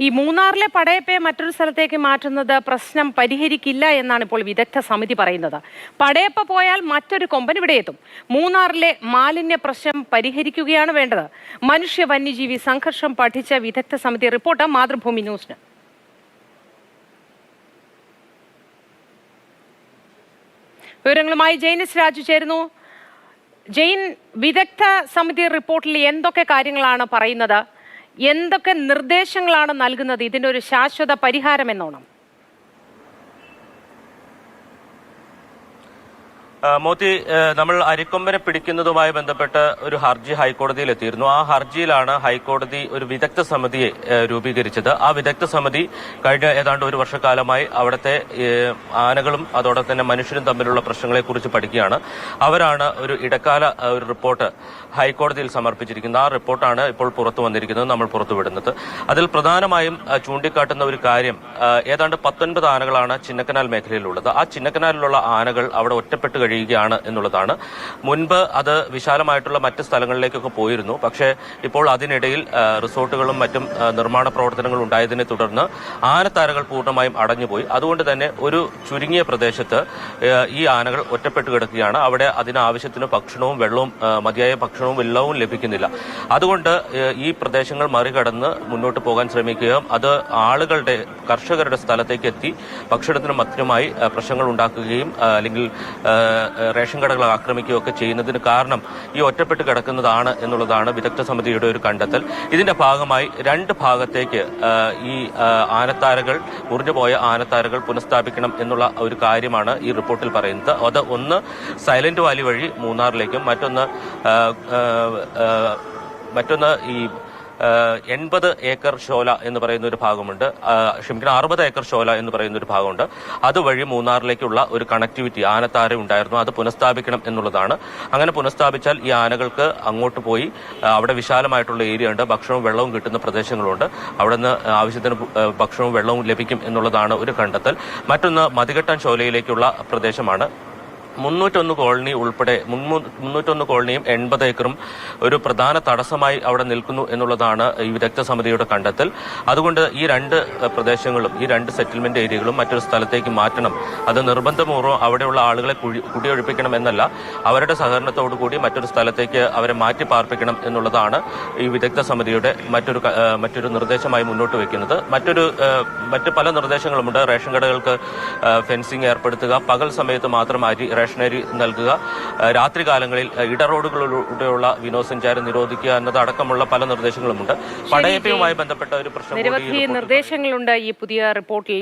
ഈ മൂന്നാറിലെ പടയപ്പയെ മറ്റൊരു സ്ഥലത്തേക്ക് മാറ്റുന്നത് പ്രശ്നം പരിഹരിക്കില്ല എന്നാണ് ഇപ്പോൾ വിദഗ്ധ സമിതി പറയുന്നത്. പടയപ്പ പോയാൽ മറ്റൊരു കൊമ്പൻ ഇവിടെ എത്തും. മൂന്നാറിലെ മാലിന്യ പ്രശ്നം പരിഹരിക്കുകയാണ് വേണ്ടത്. മനുഷ്യ വന്യജീവി സംഘർഷം പഠിച്ച വിദഗ്ധ സമിതി റിപ്പോർട്ട് മാതൃഭൂമി ന്യൂസിന്. വിവരങ്ങളുമായി ജെയിനിസ് രാജു ചേരുന്നു. ജെയിൻ, വിദഗ്ധ സമിതി റിപ്പോർട്ടിൽ എന്തൊക്കെ കാര്യങ്ങളാണ് പറയുന്നത്? എന്തൊക്കെ നിർദ്ദേശങ്ങളാണ് നൽകുന്നത് ഇതിന്റെ ഒരു ശാശ്വത പരിഹാരം എന്നോണം? മോത്തി, നമ്മൾ അരിക്കൊമ്പനെ പിടിക്കുന്നതുമായി ബന്ധപ്പെട്ട് ഒരു ഹർജി ഹൈക്കോടതിയിൽ എത്തിയിരുന്നു. ആ ഹർജിയിലാണ് ഹൈക്കോടതി ഒരു വിദഗ്ധ സമിതിയെ രൂപീകരിച്ചത്. ആ വിദഗ്ധ സമിതി കഴിഞ്ഞ ഏതാണ്ട് ഒരു വർഷക്കാലമായി അവിടുത്തെ ആനകളും അതോടൊപ്പം തന്നെ മനുഷ്യരും തമ്മിലുള്ള പ്രശ്നങ്ങളെക്കുറിച്ച് പഠിക്കുകയാണ്. അവരാണ് ഒരു ഇടക്കാല ഒരു റിപ്പോർട്ട് ഹൈക്കോടതിയിൽ സമർപ്പിച്ചിരിക്കുന്നത്. ആ റിപ്പോർട്ടാണ് ഇപ്പോൾ പുറത്തു വന്നിരിക്കുന്നത്, നമ്മൾ പുറത്തുവിടുന്നത്. അതിൽ പ്രധാനമായും ചൂണ്ടിക്കാട്ടുന്ന ഒരു കാര്യം, ഏതാണ്ട് 19 ആനകളാണ് ചിന്നക്കനാൽ മേഖലയിലുള്ളത്. ആ ചിന്നക്കനാലിലുള്ള ആനകൾ അവിടെ ഒറ്റപ്പെട്ട് കഴിയുകയാണ് എന്നുള്ളതാണ്. മുൻപ് അത് വിശാലമായിട്ടുള്ള മറ്റ് സ്ഥലങ്ങളിലേക്കൊക്കെ പോയിരുന്നു. പക്ഷേ ഇപ്പോൾ അതിനിടയിൽ റിസോർട്ടുകളും മറ്റും നിർമ്മാണ പ്രവർത്തനങ്ങളും ഉണ്ടായതിനെ തുടർന്ന് ആനത്താരകൾ പൂർണ്ണമായും അടഞ്ഞുപോയി. അതുകൊണ്ട് തന്നെ ഒരു ചുരുങ്ങിയ പ്രദേശത്ത് ഈ ആനകൾ ഒറ്റപ്പെട്ട് കിടക്കുകയാണ്. അവിടെ അതിനാവശ്യത്തിന് ഭക്ഷണവും വെള്ളവും, മതിയായ ഭക്ഷണവും വെള്ളവും ലഭിക്കുന്നില്ല. അതുകൊണ്ട് ഈ പ്രദേശങ്ങൾ മറികടന്ന് മുന്നോട്ട് പോകാൻ ശ്രമിക്കുകയും അത് ആളുകളുടെ, കർഷകരുടെ സ്ഥലത്തേക്ക് എത്തി ഭക്ഷണത്തിനും മറ്റുമായി പ്രശ്നങ്ങൾ ഉണ്ടാക്കുകയും അല്ലെങ്കിൽ റേഷൻ കടകൾ ആക്രമിക്കുകയും ഒക്കെ ചെയ്യുന്നതിന് കാരണം ഈ ഒറ്റപ്പെട്ട് കിടക്കുന്നതാണ് എന്നുള്ളതാണ് വിദഗ്ധ സമിതിയുടെ ഒരു കണ്ടെത്തൽ. ഇതിന്റെ ഭാഗമായി 2 ഭാഗത്തേക്ക് ഈ ആനത്താരകൾ, മുറിഞ്ഞുപോയ ആനത്താരകൾ പുനഃസ്ഥാപിക്കണം എന്നുള്ള ഒരു കാര്യമാണ് ഈ റിപ്പോർട്ടിൽ പറയുന്നത്. അത് ഒന്ന് സൈലന്റ് വാലി വഴി മൂന്നാറിലേക്കും, മറ്റൊന്ന് ഈ 80 ഏക്കർ ശോല എന്ന് പറയുന്ന ഒരു ഭാഗമുണ്ട്, 60 ഏക്കർ ശോല എന്ന് പറയുന്ന ഒരു ഭാഗമുണ്ട്. അതുവഴി മൂന്നാറിലേക്കുള്ള ഒരു കണക്ടിവിറ്റി ആനത്താര ഉണ്ടായിരുന്നു, അത് പുനഃസ്ഥാപിക്കണം എന്നുള്ളതാണ്. അങ്ങനെ പുനഃസ്ഥാപിച്ചാൽ ഈ ആനകൾക്ക് അങ്ങോട്ട് പോയി അവിടെ വിശാലമായിട്ടുള്ള ഏരിയ ഉണ്ട്, ഭക്ഷണവും വെള്ളവും കിട്ടുന്ന പ്രദേശങ്ങളുണ്ട്, അവിടെ നിന്ന് ആവശ്യത്തിന് ഭക്ഷണവും വെള്ളവും ലഭിക്കും എന്നുള്ളതാണ് ഒരു കണ്ടെത്തൽ. മറ്റൊന്ന് മതികെട്ടാൻ ശോലയിലേക്കുള്ള പ്രദേശമാണ്. 301 കോളനി ഉൾപ്പെടെ 301 കോളനിയും 80 ഏക്കറും ഒരു പ്രധാന തടസ്സമായി അവിടെ നിൽക്കുന്നു എന്നുള്ളതാണ് ഈ വിദഗ്ധ സമിതിയുടെ കണ്ടെത്തൽ. അതുകൊണ്ട് ഈ 2 പ്രദേശങ്ങളും, ഈ 2 സെറ്റിൽമെന്റ് ഏരിയകളും മറ്റൊരു സ്ഥലത്തേക്ക് മാറ്റണം. അത് നിർബന്ധപൂർവ്വം അവിടെയുള്ള ആളുകളെ കുടിയൊഴിപ്പിക്കണം എന്നല്ല, അവരുടെ സഹകരണത്തോടു കൂടി മറ്റൊരു സ്ഥലത്തേക്ക് അവരെ മാറ്റി പാർപ്പിക്കണം എന്നുള്ളതാണ് ഈ വിദഗ്ധ സമിതിയുടെ മറ്റൊരു നിർദ്ദേശമായി മുന്നോട്ട് വയ്ക്കുന്നത്. മറ്റ് പല നിർദ്ദേശങ്ങളുമുണ്ട്. റേഷൻ കടകൾക്ക് ഫെൻസിംഗ് ഏർപ്പെടുത്തുക, പകൽ സമയത്ത് മാത്രം റേഷനരി നൽകുക, രാത്രികാലങ്ങളിൽ ഇടറോഡുകളിലൂടെയുള്ള വിനോദസഞ്ചാരം നിരോധിക്കുക എന്നതടക്കമുള്ള പല നിർദ്ദേശങ്ങളുമുണ്ട്. പടയപ്പയുമായി ബന്ധപ്പെട്ട ഒരു പ്രശ്നം, നിരവധി നിർദ്ദേശങ്ങളുണ്ട് ഈ പുതിയ റിപ്പോർട്ടിൽ.